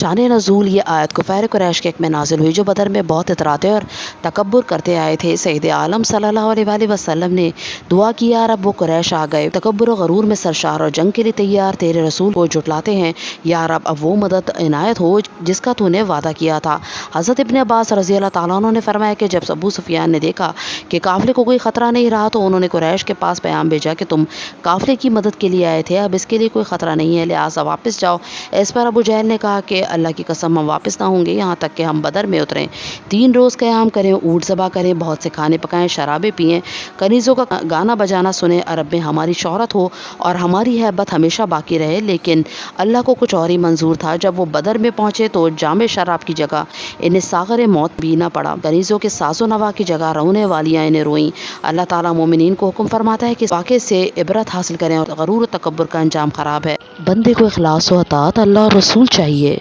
شان نزول یہ آیت کفار قریش کے حق میں نازل ہوئی جو بدر میں بہت اتراتے اور تکبر کرتے آئے تھے۔ سید عالم صلی اللہ علیہ وآلہ وسلم نے دعا کی، یا رب وہ قریش آ گئے، تکبر و غرور میں سرشار اور جنگ کے لیے تیار، تیرے رسول کو جھٹلاتے ہیں، یا رب اب وہ مدد عنایت ہو جس کا تو نے وعدہ کیا تھا۔ حضرت ابن عباس رضی اللہ تعالیٰ عنہ نے فرمایا کہ جب ابو سفیان نے دیکھا کہ قافلے کو کوئی خطرہ نہیں رہا تو انہوں نے قریش کے پاس پیغام بھیجا کہ تم قافلے کی مدد کے لیے آئے تھے، اب اس کے لیے کوئی خطرہ نہیں ہے، لہٰذا واپس جاؤ۔ اس پر ابو جہل نے کہا کہ اللہ کی قسم ہم واپس نہ ہوں گے یہاں تک کہ ہم بدر میں اتریں، 3 روز قیام کریں، اونٹ ذبح کریں، بہت سے کھانے پکائیں، شرابیں پئیں، کنیزوں کا گانا بجانا سنیں، عرب میں ہماری شہرت ہو اور ہماری ہیبت ہمیشہ باقی رہے۔ لیکن اللہ کو کچھ اور ہی منظور تھا۔ جب وہ بدر میں پہنچے تو جام شراب کی جگہ انہیں ساغر موت پینا پڑا، کنیزوں کے ساز و نوا کی جگہ رونے والیاں انہیں روئیں۔ اللہ تعالیٰ مومنین کو حکم فرماتا ہے کہ اس واقعے سے عبرت حاصل کریں اور غرور و تکبر کا انجام خراب ہے۔ بندے کو اخلاص و اطاعت اللہ اور رسول چاہیے۔